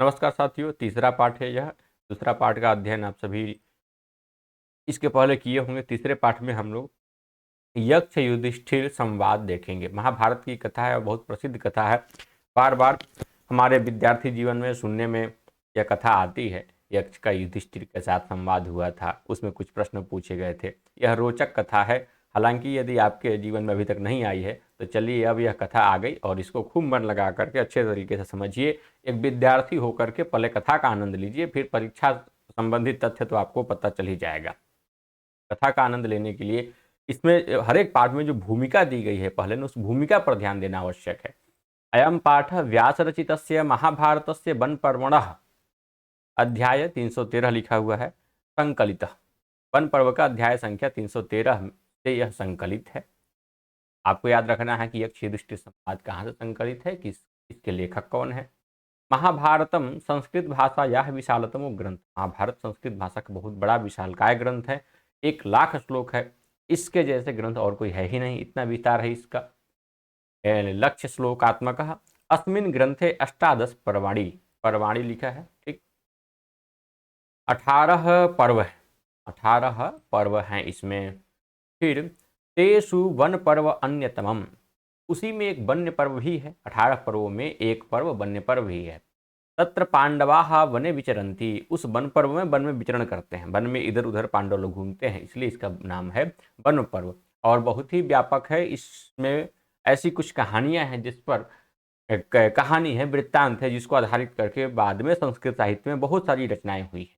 नमस्कार साथियों, तीसरा पाठ है यह। दूसरा पाठ का अध्ययन आप सभी इसके पहले किए होंगे। तीसरे पाठ में हम लोग यक्ष युधिष्ठिर संवाद देखेंगे। महाभारत की कथा है और बहुत प्रसिद्ध कथा है। बार बार हमारे विद्यार्थी जीवन में सुनने में यह कथा आती है। यक्ष का युधिष्ठिर के साथ संवाद हुआ था, उसमें कुछ प्रश्न पूछे गए थे। यह रोचक कथा है। हालांकि यदि आपके जीवन में अभी तक नहीं आई है तो चलिए अब यह कथा आ गई और इसको खूब मन लगा करके अच्छे तरीके से समझिए। एक विद्यार्थी होकर के पहले कथा का आनंद लीजिए, फिर परीक्षा संबंधित तथ्य तो आपको पता चल ही जाएगा। कथा का आनंद लेने के लिए इसमें हर एक पाठ में जो भूमिका दी गई है पहले न उस भूमिका पर ध्यान देना आवश्यक है। अयम पाठ व्यास रचित महाभारत से वन पर्वण अध्याय 313 लिखा हुआ है संकलित। वन पर्व का अध्याय संख्या 313 से यह संकलित है। आपको याद रखना है कि यक्ष युधिष्ठिर संवाद कहाँ से संकलित है, इसके लेखक कौन है। महाभारतम संस्कृत भाषा यह विशालतम ग्रंथ। महाभारत संस्कृत भाषा का बहुत बड़ा विशालकाय ग्रंथ है। 1,00,000 श्लोक है। इसके जैसे ग्रंथ और कोई है ही नहीं, इतना विस्तार है इसका। लक्ष्य श्लोकात्मक अस्मिन् ग्रंथे 18 पर्वाणि। पर्वाणि लिखा है, ठीक। 18 पर्व है, 18 पर्व हैं इसमें। फिर तेषु वन पर्व अन्यतमम, उसी में एक वन्य पर्व भी है। 18 पर्वों में एक पर्व वन्य पर्व भी है। तत्र पांडवाः वने विचरन्ति, उस वन पर्व में वन में विचरण करते हैं। वन में इधर उधर पांडव लोग घूमते हैं, इसलिए इसका नाम है वन पर्व। और बहुत ही व्यापक है। इसमें ऐसी कुछ कहानियां हैं जिस पर कहानी है, वृत्तांत है, जिसको आधारित करके बाद में संस्कृत साहित्य में बहुत सारी रचनाएं हुई हैं।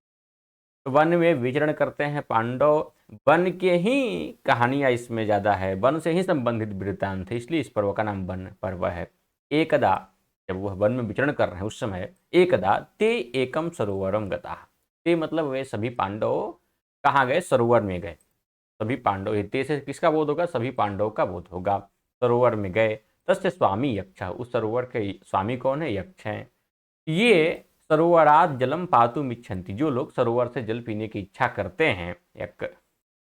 तो वन में विचरण करते हैं पांडव, वन के ही कहानियां इसमें ज़्यादा है, वन से ही संबंधित वृत्तांत है, इसलिए इस पर्व का नाम वन पर्व है। एकदा, जब वह वन में विचरण कर रहे हैं उस समय, एकदा ते एकम सरोवरम गता। ते मतलब वे सभी पांडव कहाँ गए? सरोवर में गए। सभी पांडव, ते से किसका बोध होगा? सभी पांडव का बोध होगा। सरोवर में गए। तस्य स्वामी यक्ष, उस सरोवर के स्वामी कौन है? यक्ष हैं। ये सरोवरात जलम पातुम इच्छन्ति, जो लोग सरोवर से जल पीने की इच्छा करते हैं, यक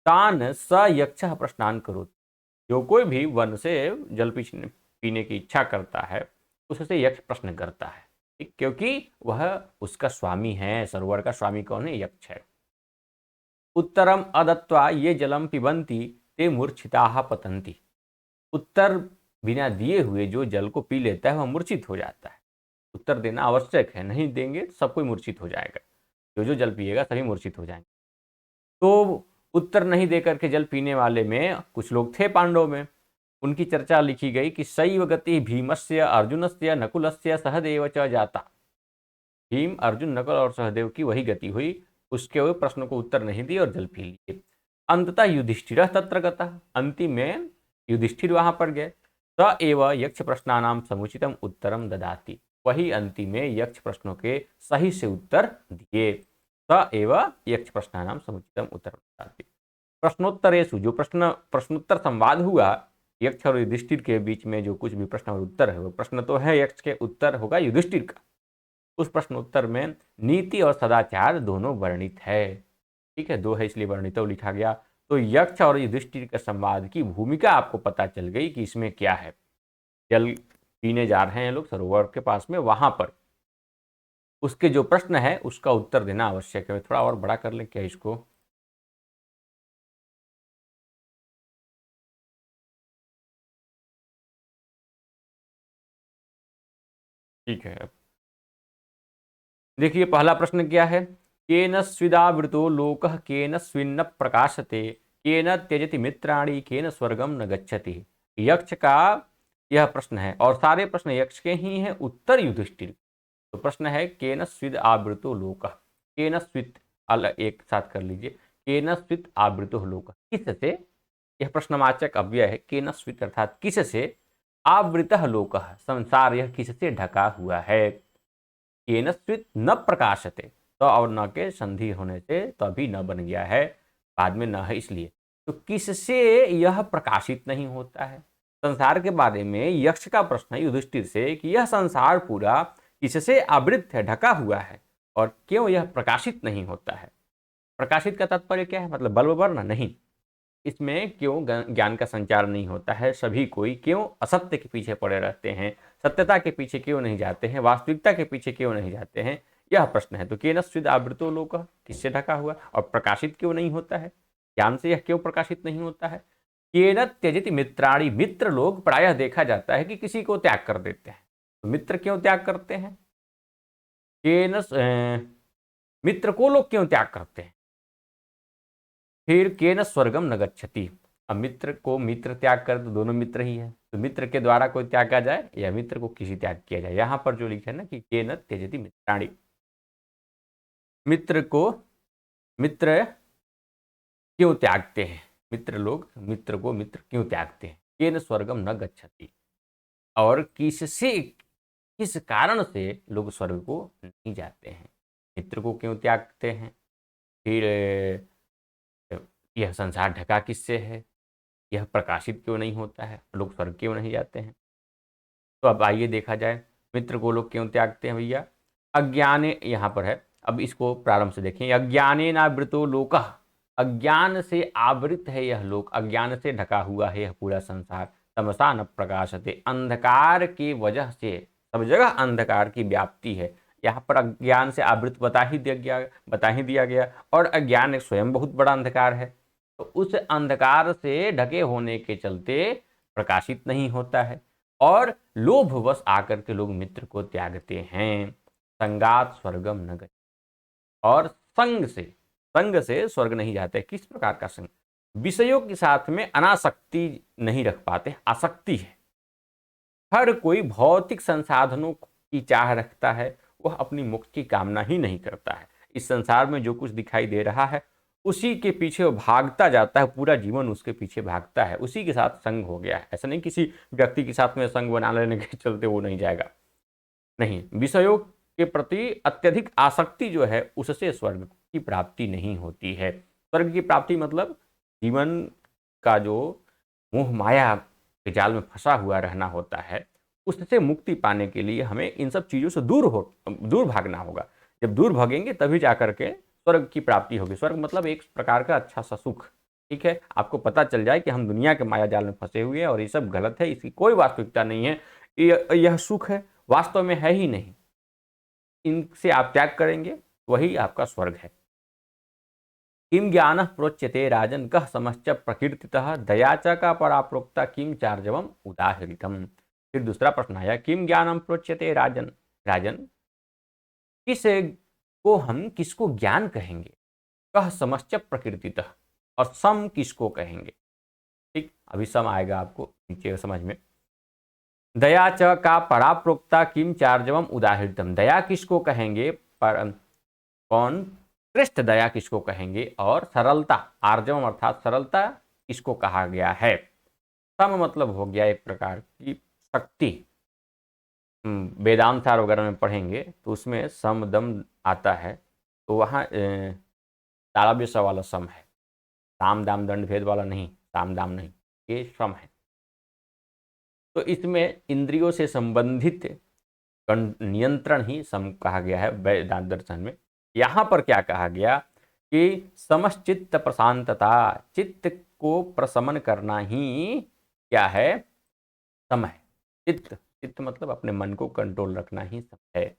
तान स यक्ष प्रश्नान करो, जो कोई भी वन से जल पीने की इच्छा करता है उससे यक्ष प्रश्न करता है, ठीक, क्योंकि वह उसका स्वामी है। सरोवर का स्वामी कौन है? यक्ष है। उत्तरम अदत्वा ये जलम पिबंती ते मूर्छिताः पतंती, उत्तर बिना दिए हुए जो जल को पी लेता है वह मूर्छित हो जाता है। उत्तर देना आवश्यक है, नहीं देंगे तो सब कोई मूर्छित हो जाएगा। जो जो जल पिएगा सभी मूर्छित हो जाएंगे। तो उत्तर नहीं देकर के जल पीने वाले में कुछ लोग थे पांडव में। उनकी चर्चा लिखी गई कि सैव गति भीमस्य अर्जुनस्य नकुलस्य सहदेव च जाता। भीम, अर्जुन, नकुल और सहदेव की वही गति हुई। उसके हुए प्रश्न को उत्तर नहीं दिए और जल पी लिए। अंततः युधिष्ठिर तत्र गतः, अंतिम में युधिष्ठिर वहां पर गए। स एव यक्ष प्रश्नानाम समुचितम उत्तरम ददाति, वही अंतिम में यक्ष प्रश्नों के सही से उत्तर दिए। स एव यक्ष प्रश्नानाम समुचितम उत्तरम ददाति। प्रश्नोत्तरेषु, जो प्रश्नोत्तर संवाद हुआ यक्ष और युधिष्ठिर के बीच में, जो कुछ भी प्रश्न और उत्तर है, वो प्रश्न तो है यक्ष के, उत्तर होगा युधिष्ठिर का। उस प्रश्नोत्तर में नीति और सदाचार दोनों वर्णित है, ठीक है, दो है इसलिए वर्णित लिखा गया। तो यक्ष और युधिष्ठिर के संवाद की भूमिका आपको पता चल गई कि इसमें क्या है। जल पीने जा रहे हैं लोग सरोवर के पास में, वहां पर उसके जो प्रश्न है उसका उत्तर देना आवश्यक है। थोड़ा और बड़ा कर लें क्या इसको? ठीक है, देखिए पहला प्रश्न क्या है? केन स्विदावृतो लोकः केन स्विन्न प्रकाशते केन त्यजति मित्राणि केन स्वर्गम न गच्छति। यक्ष का यह प्रश्न है और सारे प्रश्न यक्ष के ही हैं, उत्तर युधिष्ठिर। तो प्रश्न है केन स्विद आवृतो लोकः, केन स्वित अलग एक साथ कर लीजिए, केन स्वित आवृतो लोकः, किससे, यह प्रश्नवाचक अव्यय है। केन स्वित अर्थात किससे, आवृतः लोकः संसार यह किससे ढका हुआ है। केन स्वित न प्रकाशते, तो और न के संधि होने से तो अभी न बन गया है, बाद में न है इसलिए। तो किससे यह प्रकाशित नहीं होता है? संसार के बारे में यक्ष का प्रश्न है युधिष्ठिर से कि यह संसार पूरा किससे आवृत है, ढका हुआ है, और क्यों यह प्रकाशित नहीं होता है। प्रकाशित का तात्पर्य क्या है? मतलब बल्ब वर्ण नहीं, इसमें क्यों ज्ञान का संचार नहीं होता है, सभी कोई क्यों असत्य के पीछे पड़े रहते हैं, सत्यता के पीछे क्यों नहीं जाते हैं, वास्तविकता के पीछे क्यों नहीं जाते हैं, यह प्रश्न है। तो केन स्विद आवृतो लोक, किससे ढका हुआ, और प्रकाशित क्यों नहीं होता है, ज्ञान से यह क्यों प्रकाशित नहीं होता है। केन त्यजति मित्राणि, मित्र लोग प्रायः देखा जाता है कि किसी को त्याग कर देते हैं। तो मित्र क्यों त्याग करते हैं, केन मित्र को लोग क्यों त्याग करते हैं। फिर केन स्वर्गम न गच्छति, अब मित्र को मित्र त्याग कर, तो दोनों मित्र ही है, तो मित्र के द्वारा कोई त्यागा जाए या मित्र को किसी त्याग किया जाए। यहां पर जो लिखा है ना कि केन त्यजति मित्राणि, मित्र को मित्र क्यों त्यागते हैं, मित्र लोग मित्र को मित्र क्यों त्यागते हैं। केन स्वर्गम न गच्छति, और किससे, किस कारण से लोग स्वर्ग को नहीं जाते हैं, मित्र को क्यों त्यागते हैं। फिर यह संसार ढका किससे है, यह प्रकाशित क्यों नहीं होता है, लोग स्वर्ग क्यों नहीं जाते हैं। तो अब आइए देखा जाए, मित्र को लोग क्यों त्यागते हैं भैया। अज्ञाने, यहाँ पर है, अब इसको प्रारंभ से देखें। अज्ञाने नावृतो लोकः, अज्ञान से आवृत है यह लोक, अज्ञान से ढका हुआ है यह पूरा संसार। तमसा न प्रकाशते, अंधकार की वजह से सब जगह अंधकार की व्याप्ति है। यहाँ पर अज्ञान से आवृत बता ही दिया गया, और अज्ञान स्वयं बहुत बड़ा अंधकार है। तो उस अंधकार से ढके होने के चलते प्रकाशित नहीं होता है, और लोभवश आकर के लोग मित्र को त्यागते हैं। संगात स्वर्गम न गच्छति, और संग से स्वर्ग नहीं जाते। किस प्रकार का संग, विषयों के साथ में अनासक्ति नहीं रख पाते, आसक्ति है। हर कोई भौतिक संसाधनों की चाह रखता है, वह अपनी मुक्ति की कामना ही नहीं करता है। इस संसार में जो कुछ दिखाई दे रहा है उसी के पीछे वो भागता जाता है, पूरा जीवन उसके पीछे भागता है, उसी के साथ संग हो गया है। ऐसा नहीं किसी व्यक्ति के साथ में संग बना लेने के चलते वो नहीं जाएगा, नहीं, विषयों के प्रति अत्यधिक आसक्ति जो है उससे स्वर्ग की प्राप्ति नहीं होती है। स्वर्ग की प्राप्ति मतलब जीवन का जो मोह माया के जाल में फंसा हुआ रहना होता है, उससे मुक्ति पाने के लिए हमें इन सब चीज़ों से दूर भागना होगा। जब दूर भागेंगे तभी जाकर के स्वर्ग की प्राप्ति होगी। स्वर्ग मतलब एक प्रकार का अच्छा सा सुख, ठीक है। आपको पता चल जाए कि हम दुनिया के माया जाल में फंसे हुए हैं और ये सब गलत है, इसकी कोई वास्तविकता नहीं है, यह सुख है, वास्तव में है ही नहीं। इनसे आप त्याग करेंगे वही आपका स्वर्ग है। किम ज्ञान प्रोच्यते राजन कह समश्च प्रकीर्तितः दया च का पराप्रोक्ता किम चार्जवम उदाहरितम। फिर दूसरा प्रश्न आया, किम ज्ञानम प्रोच्यते राजन, राजन किस को हम किसको ज्ञान कहेंगे, कह समश्च प्रकीर्तितः, और सम किसको कहेंगे। ठीक, अभी सम आएगा आपको नीचे समझ में। दया च का पराप्रोक्ता किम चार्जवम उदाहृतम, दया किसको कहेंगे, पर कौन श्रेष्ठ दया किसको कहेंगे, और सरलता आर्जवम अर्थात सरलता किसको कहा गया है। सम मतलब हो गया एक प्रकार की शक्ति, वेदांत सार वगैरह में पढ़ेंगे तो उसमें सम दम आता है, तो वहाँ तालव्य स वाला सम है, साम दाम दंड भेद वाला नहीं, साम दाम नहीं, ये सम है। तो इसमें इंद्रियों से संबंधित नियंत्रण ही सम कहा गया है वेदांत दर्शन में। यहाँ पर क्या कहा गया कि समश्चित्त प्रशांतता, चित्त को प्रशमन करना ही क्या है, सम है। चित्त मतलब अपने मन को कंट्रोल रखना ही सम है।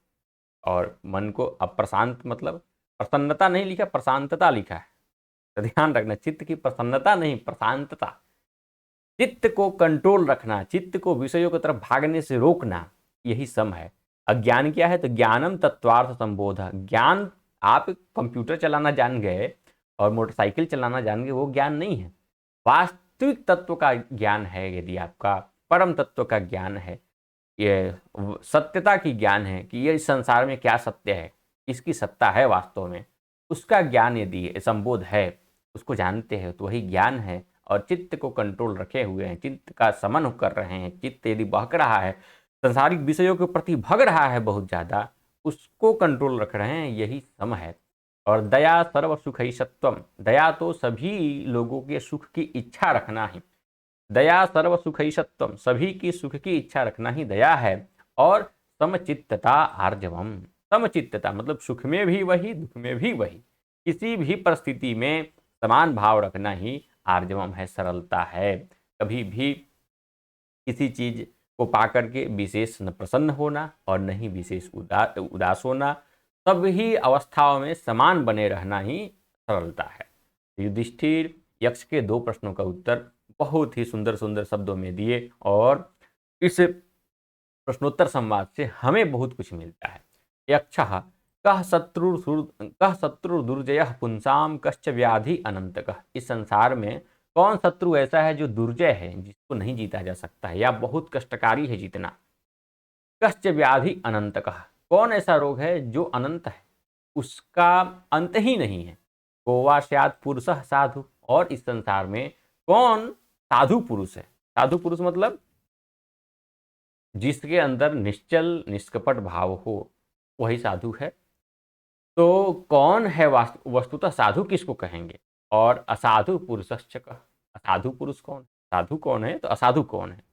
और मन को, अब प्रशांत मतलब प्रसन्नता नहीं लिखा, प्रशांतता लिखा है, तो ध्यान रखना, चित्त की प्रसन्नता नहीं, प्रशांतता। चित्त को कंट्रोल रखना, चित्त को विषयों की तरफ भागने से रोकना, यही सम है। अज्ञान क्या है, तो ज्ञानम तत्वार्थ संबोध, ज्ञान आप कंप्यूटर चलाना जान गए और मोटरसाइकिल चलाना जान गए, वो ज्ञान नहीं है। वास्तविक तत्व का ज्ञान है, यदि आपका परम तत्व का ज्ञान है, ये सत्यता की ज्ञान है कि ये इस संसार में क्या सत्य है, इसकी सत्ता है वास्तव में, उसका ज्ञान यदि संबोध है, उसको जानते हैं, तो वही ज्ञान है। और चित्त को कंट्रोल रखे हुए हैं, चित्त का समन कर रहे हैं, चित्त यदि बहक रहा है, संसारिक विषयों के प्रति भग रहा है बहुत ज़्यादा, उसको कंट्रोल रख रहे हैं, यही सम है। और दया सर्व सुखई सत्वम, दया तो सभी लोगों के सुख की इच्छा रखना ही, दया सर्व सुखई सत्वम, सभी की सुख की इच्छा रखना ही दया है। और समचित्तता आर्जवम, समचित्तता मतलब सुख में भी वही, दुख में भी वही, किसी भी परिस्थिति में समान भाव रखना ही आर्जवम है, सरलता है। कभी भी किसी चीज को पाकर के विशेष न प्रसन्न होना और न ही विशेष उदास होना, सभी अवस्थाओं में समान बने रहना ही सरलता है। युधिष्ठिर यक्ष के 2 प्रश्नों का उत्तर बहुत ही सुंदर सुंदर शब्दों में दिए और इस प्रश्नोत्तर संवाद से हमें बहुत कुछ मिलता है। यक्षः कः शत्रु दुर्जय पुंसाम कश्च व्याधि अनंतकः। इस संसार में कौन शत्रु ऐसा है जो दुर्जय है, जिसको नहीं जीता जा सकता है या बहुत कष्टकारी है जीतना। कश्च व्याधि अनंतकः, कौन ऐसा रोग है जो अनंत है, उसका अंत ही नहीं है। कोवा स्यात् पुरुषः साधु, और इस संसार में कौन साधु पुरुष है। साधु पुरुष मतलब जिसके अंदर निश्चल निष्कपट भाव हो, वही साधु है। तो कौन है वस्तुतः साधु किसको कहेंगे। और असाधु पुरुषश्च कः, असाधु पुरुष कौन, साधु कौन है तो असाधु कौन है।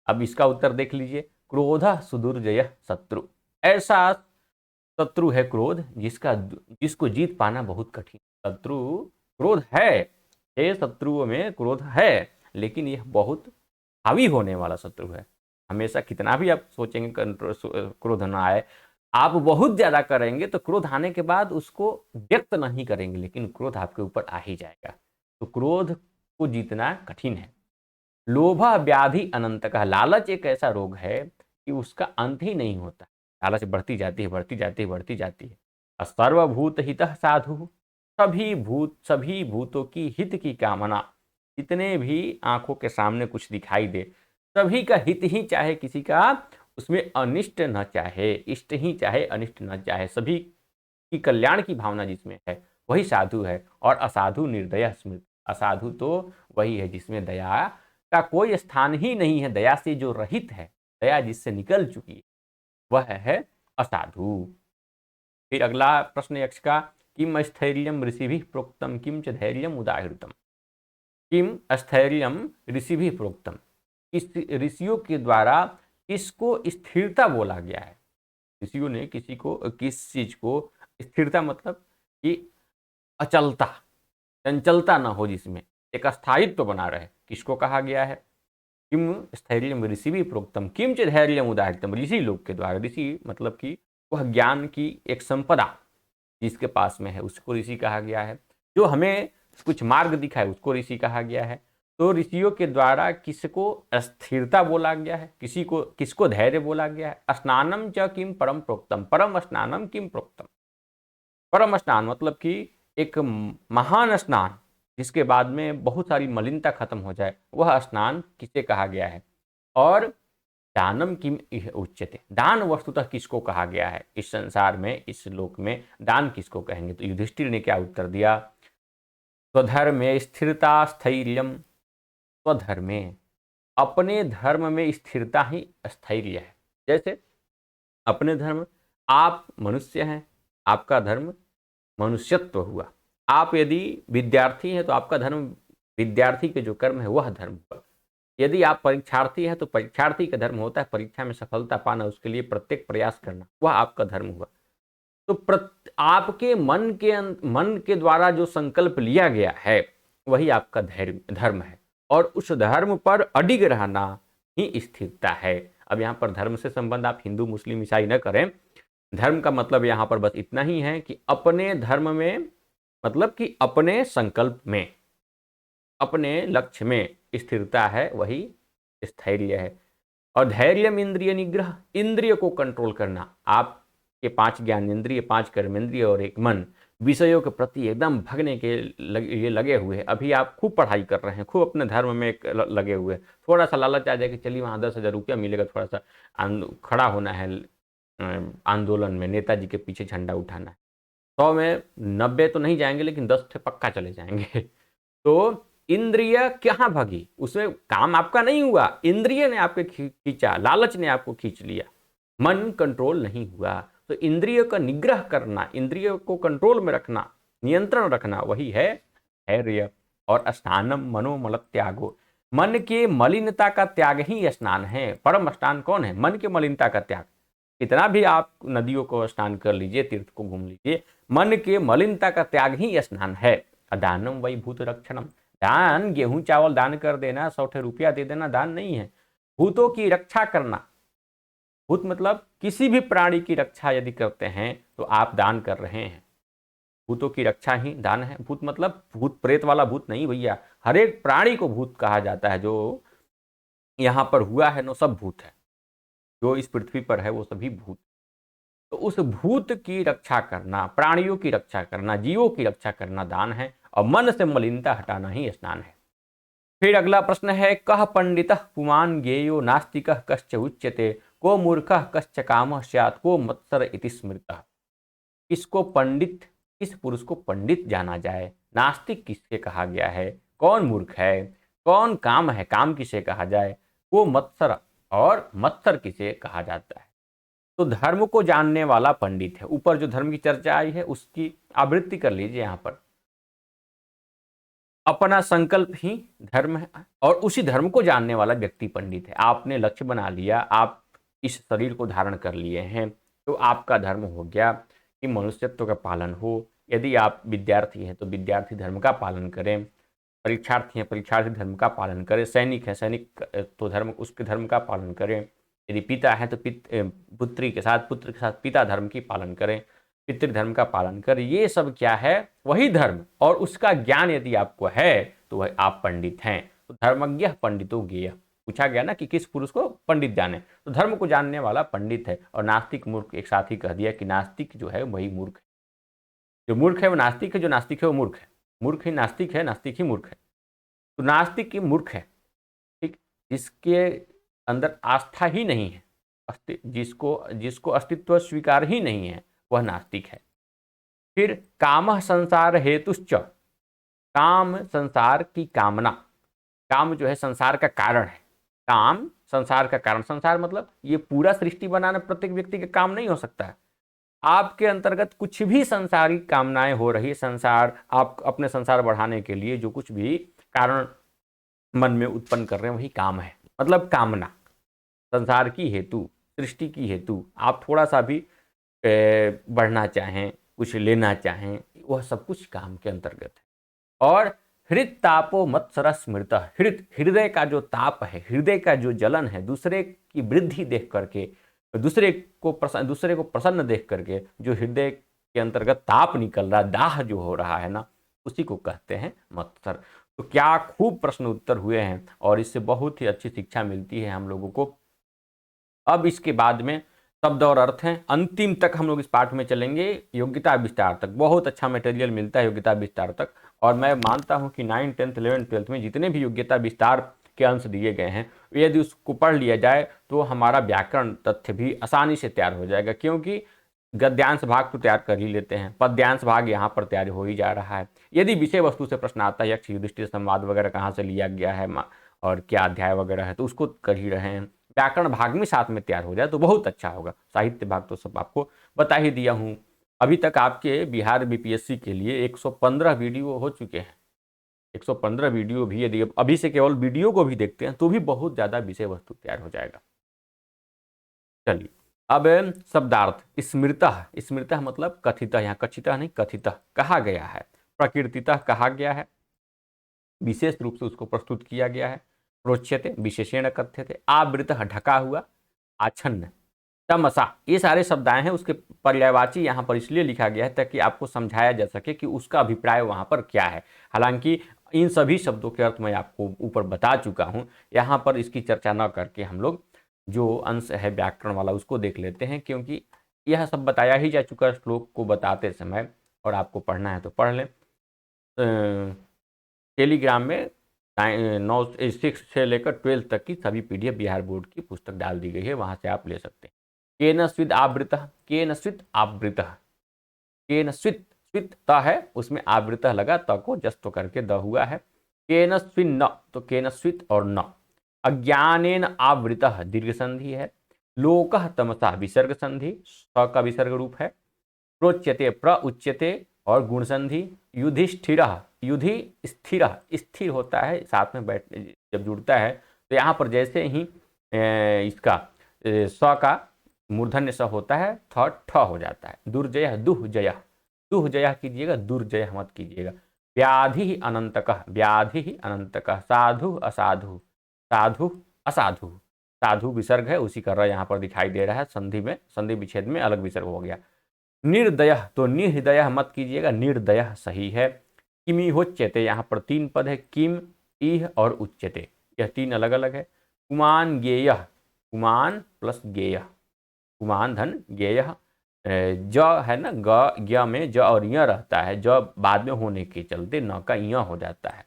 अब इसका उत्तर देख लीजिए। क्रोधः सुदुर्जय शत्रु, ऐसा शत्रु है क्रोध जिसको जीत पाना बहुत कठिन। शत्रु क्रोध है, शत्रुओं में क्रोध है, लेकिन यह बहुत हावी होने वाला शत्रु है। हमेशा कितना भी आप सोचेंगे क्रोध ना आए, आप बहुत ज्यादा करेंगे तो क्रोध आने के बाद उसको व्यक्त नहीं करेंगे, लेकिन क्रोध आपके ऊपर आ ही जाएगा। तो क्रोध को जीतना कठिन है। लोभ व्याधि अनंत का, लालच एक ऐसा रोग है कि उसका अंत ही नहीं होता। लालच बढ़ती जाती है, बढ़ती जाती है, बढ़ती जाती है। सर्वभूत हितः साधु, सभी भूतों की हित की कामना, जितने भी आंखों के सामने कुछ दिखाई दे सभी का हित ही चाहे, किसी का उसमें अनिष्ट न चाहे, इष्ट ही चाहे अनिष्ट न चाहे, सभी की कल्याण की भावना जिसमें है वही साधु है। और असाधु निर्दय स्मृत, असाधु तो वही है जिसमें दया का कोई स्थान ही नहीं है, दया से जो रहित है, दया जिससे निकल चुकी है, वह है असाधु। फिर अगला प्रश्न यक्ष का, किम स्थैर्यम ऋषिभिः प्रोक्तम किम च धैर्यम उदाहृतम। किम स्थैर्यम ऋषिभिः प्रोक्तम, इस ऋषियों के द्वारा किसको स्थिरता बोला गया है। ऋषियों ने किस चीज को स्थिरता मतलब कि अचलता, चंचलता ना हो, जिसमें एक स्थायित्व बना रहे, किसको कहा गया है। किम स्थैर्यम ऋषिभिः प्रोक्तम किम च धैर्यम उदाहृतम, ऋषि लोग के द्वारा। ऋषि मतलब कि वह ज्ञान की एक संपदा जिसके पास में है उसको ऋषि कहा गया है। जो हमें कुछ मार्ग दिखाए उसको ऋषि कहा गया है। तो ऋषियों के द्वारा किसको स्थिरता बोला गया है, किसको धैर्य बोला गया है। स्नानम च किम परम प्रोक्तम, परम स्नानम किम प्रोक्तम। परम स्नान मतलब कि एक महान स्नान जिसके बाद में बहुत सारी मलिनता खत्म हो जाए, वह स्नान किसे कहा गया है। और दानम किम इह उच्यते, दान वस्तुतः किसको कहा गया है इस संसार में, इस लोक में दान किसको कहेंगे। तो युधिष्ठिर ने क्या उत्तर दिया, स्वधर्मे स्थिरता स्थैर्यम, स्वधर्मे अपने धर्म में स्थिरता ही स्थैर्य है। जैसे अपने धर्म, आप मनुष्य हैं, आपका धर्म मनुष्यत्व हुआ। आप यदि विद्यार्थी हैं तो आपका धर्म विद्यार्थी के जो कर्म है वह धर्म हुआ। यदि आप परीक्षार्थी हैं तो परीक्षार्थी का धर्म होता है परीक्षा में सफलता पाना, उसके लिए प्रत्येक प्रयास करना, वह आपका धर्म हुआ। तो आपके मन के द्वारा जो संकल्प लिया गया है वही आपका धर्म है, और उस धर्म पर अडिग रहना ही स्थिरता है। अब यहाँ पर धर्म से संबंध आप हिंदू मुस्लिम ईसाई न करें। धर्म का मतलब यहाँ पर बस इतना ही है कि अपने धर्म में, मतलब कि अपने संकल्प में, अपने लक्ष्य में स्थिरता है, वही स्थैर्य है। और धैर्यम इंद्रिय निग्रह, इंद्रिय को कंट्रोल करना। आपके 5 ज्ञानेंद्रिय, 5 कर्मेंद्रिय और 1 मन विषयों के प्रति एकदम भगने के लिए लगे हुए हैं। अभी आप खूब पढ़ाई कर रहे हैं, खूब अपने धर्म में लगे हुए हैं, थोड़ा सा लालच आ जाए कि चलिए वहाँ 10,000 रुपया मिलेगा, थोड़ा सा खड़ा होना है आंदोलन में, नेताजी के पीछे झंडा उठाना है, 100 में 90 तो नहीं जाएंगे लेकिन 10 थे पक्का चले जाएंगे। तो इंद्रिय कहाँ भगी, उसमें काम आपका नहीं हुआ, इंद्रिय ने आपके खींचा, लालच ने आपको खींच लिया, मन कंट्रोल नहीं हुआ। तो इंद्रिय का निग्रह करना, इंद्रिय को कंट्रोल में रखना, नियंत्रण रखना, वही है धैर्य। और स्नानम मनोमल त्यागो, मन के मलिनता का त्याग ही स्नान है। परम स्नान कौन है, मन के मलिनता का त्याग। इतना भी आप नदियों को स्नान कर लीजिए, तीर्थ को घूम लीजिए, मन के मलिनता का त्याग ही स्नान है। अदानम वही भूत रक्षणम, दान गेहूं चावल दान कर देना, 100 रुपया दे देना दान नहीं है। भूतों की रक्षा करना, भूत मतलब किसी भी प्राणी की रक्षा यदि करते हैं तो आप दान कर रहे हैं। भूतों की रक्षा ही दान है। भूत मतलब भूत प्रेत वाला भूत नहीं भैया, हर एक प्राणी को भूत कहा जाता है। जो यहाँ पर हुआ है ना, सब भूत है। जो इस पृथ्वी पर है वो सभी भूत। तो उस भूत की रक्षा करना, प्राणियों की रक्षा करना, जीवों की रक्षा करना दान है, और मन से मलिनता हटाना ही स्नान है। फिर अगला प्रश्न है, कह पंडितः पुमान् ज्ञेयो नास्तिकः कश्च उच्यते, को मूर्खः कश्च कामः स्यात्, को मत्सर इति स्मृतः। किसको पंडित, किस पुरुष को पंडित जाना जाए, नास्तिक किससे कहा गया है, कौन मूर्ख है, कौन काम है, काम किसे कहा जाए, वो मत्सर, और मत्सर किसे कहा जाता है। तो धर्म को जानने वाला पंडित है। ऊपर जो धर्म की चर्चा आई है उसकी आवृत्ति कर लीजिए। यहाँ पर अपना संकल्प ही धर्म है, और उसी धर्म को जानने वाला व्यक्ति पंडित है। आपने लक्ष्य बना लिया, आप इस शरीर को धारण कर लिए हैं, तो आपका धर्म हो गया कि मनुष्यत्व का पालन हो। यदि आप विद्यार्थी हैं तो विद्यार्थी धर्म का पालन करें, परीक्षार्थी हैं परीक्षार्थी धर्म का पालन करें, सैनिक है सैनिक तो धर्म उसके धर्म का पालन करें, यदि पिता है तो पुत्री के साथ पुत्र के साथ पिता धर्म की पालन करें, पितृधर्म का पालन करें। ये सब क्या है, वही धर्म, और उसका ज्ञान यदि आपको है तो वह आप पंडित हैं। तो धर्मज्ञ पंडितो ज्ञेय, पूछा गया ना कि किस पुरुष को पंडित जाने, तो धर्म को जानने वाला पंडित है। और नास्तिक मूर्ख एक साथ ही कह दिया कि नास्तिक जो है वही मूर्ख है। जो मूर्ख है वो नास्तिक है, जो नास्तिक है वो मूर्ख है। मूर्ख ही नास्तिक है, नास्तिक ही मूर्ख है। तो नास्तिक ही मूर्ख है, ठीक, जिसके अंदर आस्था ही नहीं है, जिसको जिसको अस्तित्व स्वीकार ही नहीं है, वह नास्तिक है। फिर काम संसार हेतुश्च, काम संसार की कामना, काम जो है संसार का कारण है। काम संसार का कारण, संसार मतलब ये पूरा सृष्टि बनाना प्रत्येक व्यक्ति का काम नहीं हो सकता है। आपके अंतर्गत कुछ भी संसारिक कामनाएं हो रही, संसार आप अपने संसार बढ़ाने के लिए जो कुछ भी कारण मन में उत्पन्न कर रहे हैं वही काम है। मतलब कामना संसार की हेतु, सृष्टि की हेतु, आप थोड़ा सा भी बढ़ना चाहें, कुछ लेना चाहें, वह सब कुछ काम के अंतर्गत है। और हृत तापो मत्सर स्मृत, हृदय का जो ताप है, हृदय का जो जलन है, दूसरे की वृद्धि देख करके, दूसरे को प्रसन्न देख करके जो हृदय के अंतर्गत ताप निकल रहा, दाह जो हो रहा है ना, उसी को कहते हैं मत्सर। तो क्या खूब प्रश्न उत्तर हुए हैं, और इससे बहुत ही अच्छी शिक्षा मिलती है हम लोगों को। अब इसके बाद में शब्द और अर्थ हैं, अंतिम तक हम लोग इस पाठ में चलेंगे, योग्यता विस्तार तक। बहुत अच्छा मटेरियल मिलता है योग्यता विस्तार तक, और मैं मानता हूं कि 9, 10, 11, 12 में जितने भी योग्यता विस्तार के अंश दिए गए हैं, यदि उसको पढ़ लिया जाए तो हमारा व्याकरण तथ्य भी आसानी से तैयार हो जाएगा। क्योंकि गद्यांश भाग तो तैयार कर ही लेते हैं, पद्यांश भाग यहाँ पर तैयार हो ही जा रहा है। यदि विषय वस्तु से प्रश्न आता है, यक्ष युधिष्ठिर संवाद वगैरह कहाँ से लिया गया है और क्या अध्याय वगैरह है, तो उसको कर ही रहे हैं। व्याकरण भाग में साथ में तैयार हो जाए तो बहुत अच्छा होगा। साहित्य भाग तो सब आपको बता ही दिया हूँ। अभी तक आपके बिहार बीपीएससी के लिए 115 वीडियो हो चुके हैं। 115 वीडियो भी यदि अभी से केवल वीडियो को भी देखते हैं तो भी बहुत ज़्यादा विषय वस्तु तैयार हो जाएगा। चलिए अब शब्दार्थ, स्मृतः, स्मृतः मतलब कथितः, यहाँ कथितः नहीं कथितः कहा गया है, प्रकीर्तितः कहा गया है, विशेष रूप से उसको प्रस्तुत किया गया है, प्रोच्यते विशेषण कथ्यते, आवृतः ढका हुआ, आच्छन्न, तमसा, ये सारे शब्द आए हैं। उसके पर्यायवाची यहाँ पर इसलिए लिखा गया है ताकि आपको समझाया जा सके कि उसका अभिप्राय वहाँ पर क्या है। हालांकि इन सभी शब्दों के अर्थ मैं आपको ऊपर बता चुका हूँ, यहाँ पर इसकी चर्चा न करके हम लोग जो अंश है व्याकरण वाला उसको देख लेते हैं, क्योंकि यह सब बताया ही जा चुका है श्लोक को बताते समय, और आपको पढ़ना है तो पढ़ लें। टेलीग्राम में 6 से लेकर 12 तक की सभी पीडीएफ बिहार बोर्ड की पुस्तक डाल दी गई है, वहाँ से आप ले सकते हैं। केन स्विद आवृतः, केन स्वित आवृतः, केन स्वित, स्वित त है उसमें आवृतः लगा, त को जस्त करके द हुआ है। केन स्विन्न, तो केन स्वित और न। अज्ञानेन आवृतः दीर्घ संधि है। लोकः तमसा विसर्ग संधि, स का विसर्ग रूप है। प्रोच्यते प्र उच्यते और गुण संधि। युधिष्ठिरः, युधि स्थिर, स्थिर होता है साथ में बैठ जब जुड़ता है तो यहाँ पर जैसे ही इसका स का मूर्धन्य स होता है, थ ठ हो जाता है। दुर्जय दुहजय, दुहजय कीजिएगा, दुर्जय मत कीजिएगा। व्याधि अनंतकः, व्याधि अनंतकः। साधु असाधु, साधु असाधु। साधु विसर्ग है, उसी का र यहाँ पर दिखाई दे रहा है, संधि में, संधि विच्छेद में अलग विसर्ग हो गया। निर्दय, तो निर्दय मत कीजिएगा, निर्दय सही है। किमिहोच्यते, यहाँ पर 3 पद है, किम, इह और उच्यते, यह 3 अलग अलग है। कुमान ज्ञेय, कुमान प्लस ज्ञेय, कुमान धन ज्ञेय, ज है ना, ग ज्ञ में ज और य रहता है, ज बाद में होने के चलते न का य हो जाता है।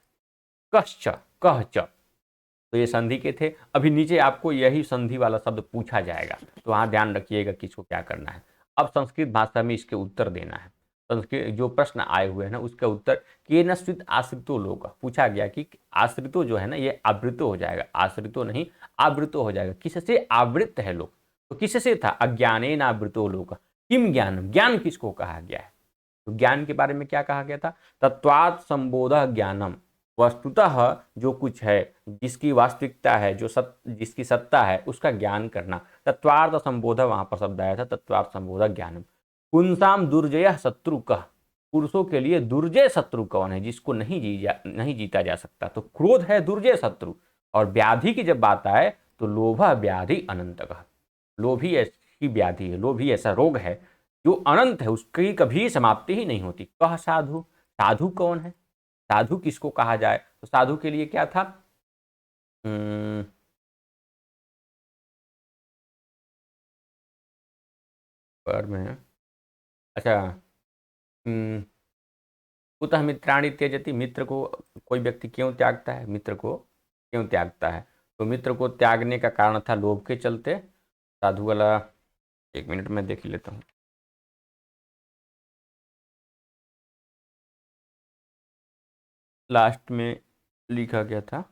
कश्च, कहच, तो ये संधि के थे। अभी नीचे आपको यही संधि वाला शब्द पूछा जाएगा, तो वहाँ ध्यान रखिएगा किसको क्या करना है। अब संस्कृत भाषा में इसके उत्तर देना है। संस्कृत जो प्रश्न आए हुए हैं ना, उसका उत्तर केन स्वित आश्रितो लोग, पूछा गया कि आश्रितो जो है ना, ये आवृतो हो जाएगा, आश्रितो नहीं आवृतो हो जाएगा। किससे आवृत है लोग, तो किससे था, अज्ञानेन आवृतो लोग। किम ज्ञानम, ज्ञान किसको कहा गया है, तो ज्ञान के बारे में क्या कहा गया था, तत्वात् संबोध ज्ञानम, वस्तुतः जो कुछ है, जिसकी वास्तविकता है, जो जिसकी सत्ता है, उसका ज्ञान करना। तत्वार्थ संबोध, वहां पर शब्द आया था, तत्वार्थ संबोध ज्ञानम। पुंसाम दुर्जय शत्रु कह, पुरुषों के लिए दुर्जय शत्रु कौन है, जिसको नहीं जीता जा सकता, तो क्रोध है दुर्जय शत्रु। और व्याधि की जब बात आए तो लोभ व्याधि अनंत कह, लोभ ही ऐसी व्याधि है, लोभ ही ऐसा रोग है जो अनंत है, उसकी कभी समाप्ति ही नहीं होती। कह साधु, साधु कौन है, साधु किसको कहा जाए, तो साधु के लिए क्या था, पर में, अच्छा, कुतः मित्राणि त्यजति, मित्र को कोई व्यक्ति क्यों त्यागता है, मित्र को क्यों त्यागता है, तो मित्र को त्यागने का कारण था लोभ के चलते। साधु वाला 1 मिनट में देख लेता हूँ। लास्ट में लिखा गया था,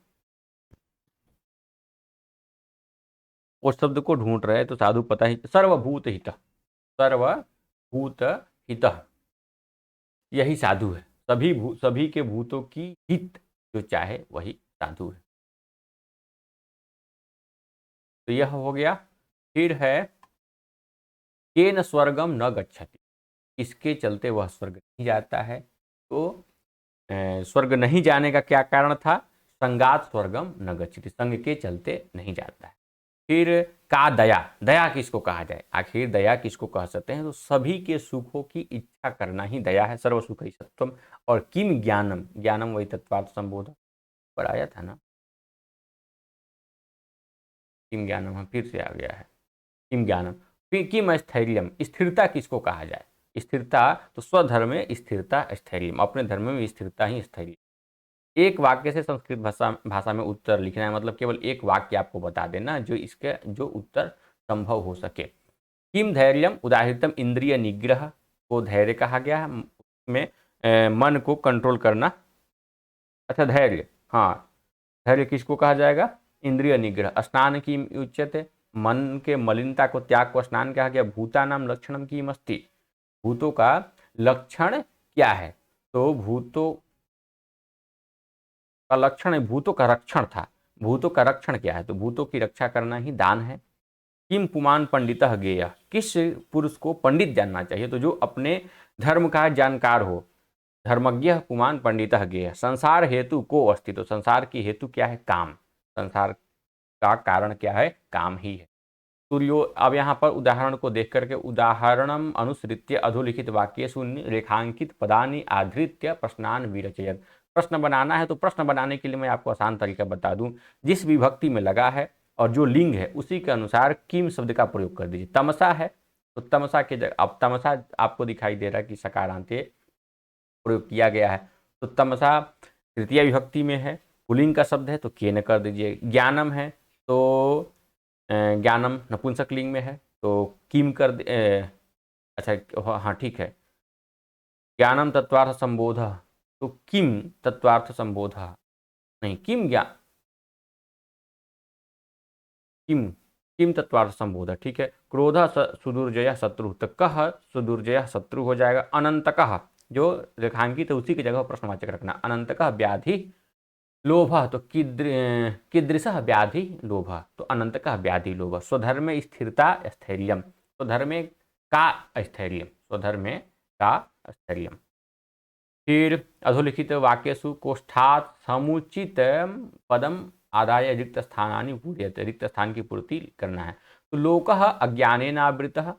उस शब्द को ढूंढ रहे तो साधु पता ही, सर्वभूत हित, सर्वभूत हित, यही साधु है, सभी के भूतों की हित जो चाहे वही साधु है। तो यह हो गया। फिर है केन स्वर्गम न गच्छति, इसके चलते वह स्वर्ग नहीं जाता है, तो स्वर्ग नहीं जाने का क्या कारण था, संगात स्वर्गम न गच्छति, संग के चलते नहीं जाता है। फिर का दया, दया किसको कहा जाए, आखिर दया किसको कह सकते हैं, तो सभी के सुखों की इच्छा करना ही दया है, सर्व सुख ही सत्वम। और किम ज्ञानम, ज्ञानम वही तत्वार्थ संबोध पर आया था ना, किम ज्ञानम फिर से आ गया है, किम ज्ञानम। फिर किम स्थैर्यम, स्थिरता किसको कहा जाए, स्थिरता तो स्वधर्म में स्थिरता स्थैर्यम, अपने धर्म में स्थिरता ही स्थैर्य। एक वाक्य से संस्कृत भाषा में उत्तर लिखना है, मतलब केवल एक वाक्य आपको बता देना जो इसके जो उत्तर संभव हो सके। किम धैर्यम उदाहृतम इंद्रिय निग्रह, को धैर्य कहा गया है, में मन को कंट्रोल करना। अच्छा धैर्य, हाँ, धैर्य किसको कहा जाएगा, इंद्रिय निग्रह। स्नान की उच्यते, मन के मलिनता को त्याग को स्नान कहा गया। भूता नाम लक्षणम की मस्ती, भूतों का लक्षण क्या है, तो भूतों का लक्षण है, भूतों का रक्षण था, भूतों का रक्षण क्या है, तो भूतों की रक्षा करना ही दान है। किम पुमान पंडित गेय, किस पुरुष को पंडित जानना चाहिए, तो जो अपने धर्म का जानकार हो, धर्मज्ञ पुमान पंडित गेय। संसार हेतु को अस्ति, तो संसार की हेतु क्या है, काम, संसार का कारण क्या है, काम ही है। सूर्यो, अब यहाँ पर उदाहरण को देख करके, उदाहरणम अनुसृत्य अधोलिखित वाक्य शून्य रेखांकित पदानि आधृत्य प्रश्नान विरचयत। प्रश्न बनाना है, तो प्रश्न बनाने के लिए मैं आपको आसान तरीका बता दूं, जिस विभक्ति में लगा है और जो लिंग है उसी के अनुसार किम शब्द का प्रयोग कर दीजिए। तमसा है तो तमसा के जगह, अब तमसा आपको दिखाई दे रहा है कि सकारांते प्रयोग किया गया है, तो तमसा तृतीय विभक्ति में है, पुलिंग का शब्द है तो केन कर दीजिए। ज्ञानम है तो ज्ञानम नपुंसकलिंग में है तो किम कर अच्छा हाँ ठीक है, ज्ञानम तत्वार्थ संबोध, तो किम तत्वार्थ संबोध, नहीं किम ज्ञान, किम, किम तत्वार्थ संबोध, ठीक है। क्रोध सुदुर्जय शत्रु, तो कह सुदुर्जय शत्रु हो जाएगा। अनंत कह, जो रेखांकित है उसी की जगह प्रश्नवाचक रखना। अनंत कह व्याधि लोभ, तो कीदृश व्याधि लोभ, तो अनंत का व्याधि लोभ। स्वधर्म स्थिरता स्थैर्यम, स्वधर्म का स्थैर्यम, स्वधर्म का स्थैर्यम। फिर अधोलिखित वाक्यसु कोष्ठात् समुचित पदम आदाय रिक्त स्थानानि पूर्यते, रिक्त स्थान की पूर्ति करना है। तो लोकः अज्ञानेनावृतः,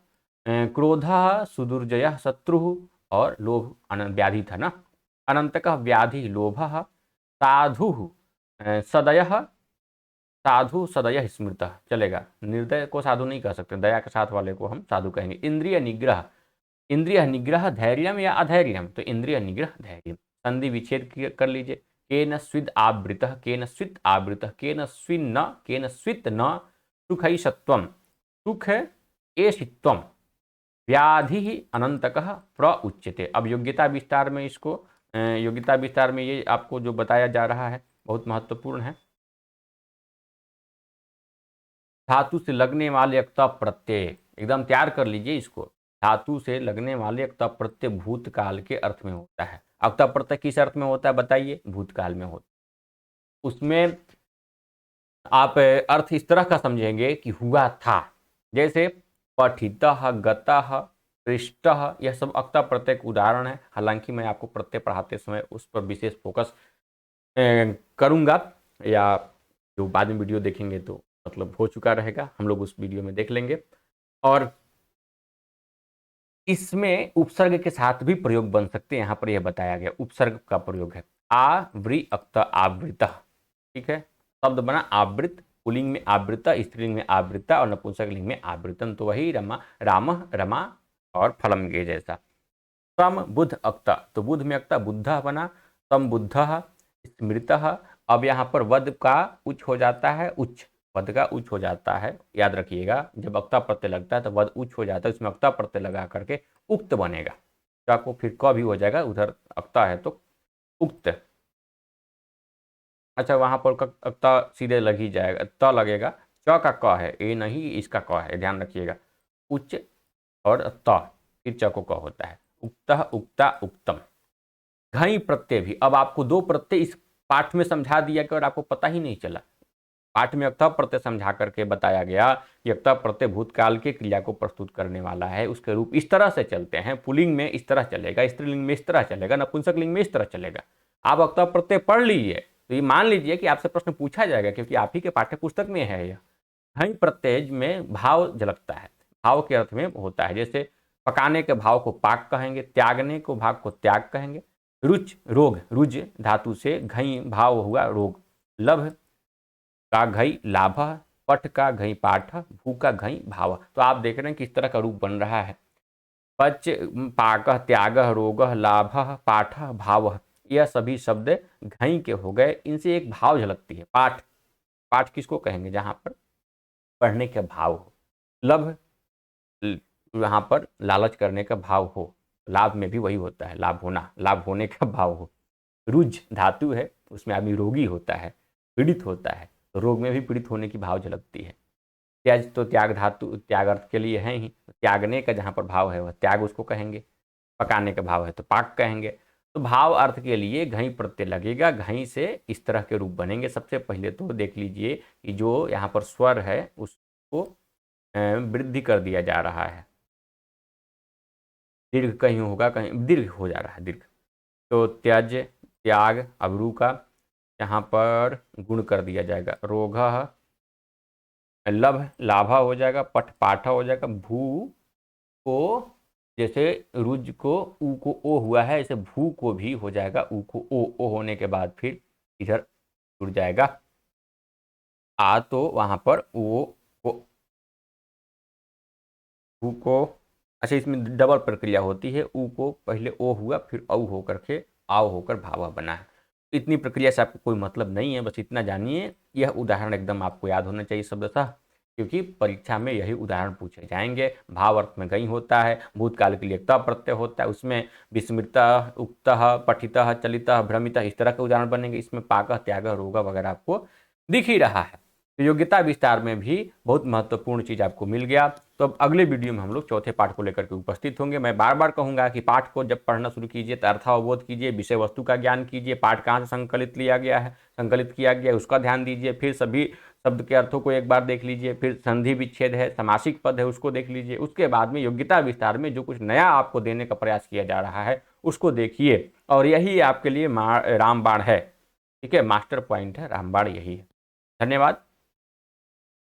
क्रोधः सुदुर्जयः शत्रुः, और लोभ व्याधि था ना, अनंतकः व्याधि लोभः, साधु सदयः, साधु सदय स्मृतः चलेगा, निर्दय को साधु नहीं कह सकते, दया के साथ वाले को हम साधु कहेंगे। इंद्रिय निग्रह, इंद्रिय निग्रह धैर्यम या अधैर्यम, तो इंद्रिय निग्रह धैर्य। संधि विच्छेद कर लीजिए, केन स्विद आवृतः, केन स्वित आवृतः, केन स्विन्न, केन स्वित न, सुखैषत्वम, सुख एषित्वम, व्याधि अनंतकः प्रउच्यते। अब योग्यता विस्तार में इसको, योग्यता विस्तार में ये आपको जो बताया जा रहा है बहुत महत्वपूर्ण है। धातु से लगने वाले अक्ता प्रत्यय, एकदम तैयार कर लीजिए इसको। धातु से लगने वाले अक्ता प्रत्यय भूतकाल के अर्थ में होता है। अक्ता प्रत्यय किस अर्थ में होता है बताइए? भूतकाल में होता है। उसमें आप अर्थ इस तरह का समझेंगे कि हुआ था, जैसे पठितः, गतः, पृष्टः, यह सब अक्ता प्रत्यय के उदाहरण है। हालांकि मैं आपको प्रत्यय पढ़ाते समय उस पर विशेष फोकस करूंगा, या जो बाद में वीडियो देखेंगे तो मतलब हो चुका रहेगा, हम लोग उस वीडियो में देख लेंगे। और इसमें उपसर्ग के साथ भी प्रयोग बन सकते हैं, यहाँ पर यह बताया गया उपसर्ग का प्रयोग है। आवृ अक्त आवृत, ठीक है, शब्द बना आवृत, पुल्लिंग में आवृत, स्त्रीलिंग में आवृता और नपुंसक लिंग में आवृतन, तो वही रमा, राम, रमा और फलम के जैसा। तम बुध अक्ता, तो बुध में अक्ता बुद्ध बना, तम बुद्ध स्मृत। अब यहाँ पर वद का उच्च हो जाता है, उच्च, वद का उच्च हो जाता है, याद रखिएगा जब अक्ता प्रत्यय लगता है तो वद उच्च हो जाता है, उसमें अक्ता प्रत्यय लगा करके उक्त बनेगा, क्या को फिर क भी हो जाएगा, उधर अक्ता है तो उक्त। अच्छा, वहां पर अक्ता सीधे लग ही जाएगा, त लगेगा, च का क है, ए नहीं इसका क है, ध्यान रखिएगा, उच्च और त, फिर च को क होता है, उक्तः, उक्ता, उक्तम। घई प्रत्यय भी, अब आपको दो प्रत्यय इस पाठ में समझा दिया कि और आपको पता ही नहीं चला। पाठ में अक्ता प्रत्यय समझा करके बताया गया कि अक्ता प्रत्यय भूतकाल के क्रिया को प्रस्तुत करने वाला है, उसके रूप इस तरह से चलते हैं, पुल्लिंग में इस तरह चलेगा, स्त्रीलिंग में इस तरह चलेगा, नपुंसक लिंग में इस तरह चलेगा। आप अक्ता प्रत्यय पढ़ लीजिए तो ये मान लीजिए कि आपसे प्रश्न पूछा जाएगा, क्योंकि आप ही के पाठ्य पुस्तक में है यह। घई प्रत्यय में भाव झलकता है, भाव के अर्थ में होता है, जैसे पकाने के भाव को पाक कहेंगे, त्यागने को भाव को त्याग कहेंगे। रुच रोग, रुज धातु से घई भाव हुआ रोग, लभ का घई लाभ, पठ का घई पाठ, भू का घई भाव। तो आप देख रहे हैं किस तरह का रूप बन रहा है। पच, पाक, त्याग, रोग, लाभ, पाठ, भाव, यह सभी शब्द घई के हो गए, इनसे एक भाव झलकती है। पाठ, पाठ किसको कहेंगे? जहां पर पढ़ने का भाव हो। लभ, यहाँ पर लालच करने का भाव हो, लाभ में भी वही होता है, लाभ होना, लाभ होने का भाव हो। रुज धातु है, उसमें आदमी रोगी होता है, पीड़ित होता है, तो रोग में भी पीड़ित होने की भाव झलकती है। त्याज, तो त्याग धातु त्याग अर्थ के लिए है ही, त्यागने का जहाँ पर भाव है वह त्याग उसको कहेंगे, पकाने का भाव है तो पाक कहेंगे। तो भाव अर्थ के लिए घई प्रत्यय लगेगा, घई से इस तरह के रूप बनेंगे। सबसे पहले तो देख लीजिए कि जो यहाँ पर स्वर है उसको वृद्धि कर दिया जा रहा है, दीर्घ कहीं होगा, कहीं दीर्घ हो जा रहा है, दीर्घ। तो त्याज, त्याग, अबरू का यहाँ पर गुण कर दिया जाएगा, रोग, लभ लाभा हो जाएगा, पठ पाठा हो जाएगा, भू को, जैसे रुज को ऊ को ओ हुआ है, ऐसे भू को भी हो जाएगा ऊ को ओ होने के बाद फिर इधर जुड़ जाएगा आ, तो वहां पर ओ को, ऊ को, अच्छा इसमें डबल प्रक्रिया होती है, ऊ को पहले ओ हुआ फिर औ होकर के आओ होकर भावा बना है। इतनी प्रक्रिया से आपको कोई मतलब नहीं है, बस इतना जानिए, यह उदाहरण एकदम आपको याद होना चाहिए शब्दतः, क्योंकि परीक्षा में यही उदाहरण पूछे जाएंगे। भाव अर्थ में गई होता है, भूतकाल के लिए त प्रत्यय होता है, उसमें विस्मृतः, उक्तः, पठितः, चलितः, भ्रमितः, इस तरह के उदाहरण बनेंगे। इसमें पाक, त्याग, रोग वगैरह आपको दिख ही रहा है। तो योग्यता विस्तार में भी बहुत महत्वपूर्ण चीज आपको मिल गया। तो अब अगले वीडियो में हम लोग चौथे पाठ को लेकर के उपस्थित होंगे। मैं बार बार कहूंगा कि पाठ को जब पढ़ना शुरू कीजिए तो अर्थावबोध कीजिए, विषय वस्तु का ज्ञान कीजिए, पाठ कहाँ से संकलित लिया गया है, संकलित किया गया है उसका ध्यान दीजिए, फिर सभी शब्द के अर्थों को एक बार देख लीजिए, फिर संधि विच्छेद है, समासिक पद है उसको देख लीजिए, उसके बाद में योग्यता विस्तार में जो कुछ नया आपको देने का प्रयास किया जा रहा है उसको देखिए। और यही आपके लिए रामबाण है, ठीक है, मास्टर पॉइंट है रामबाण, यही है। धन्यवाद।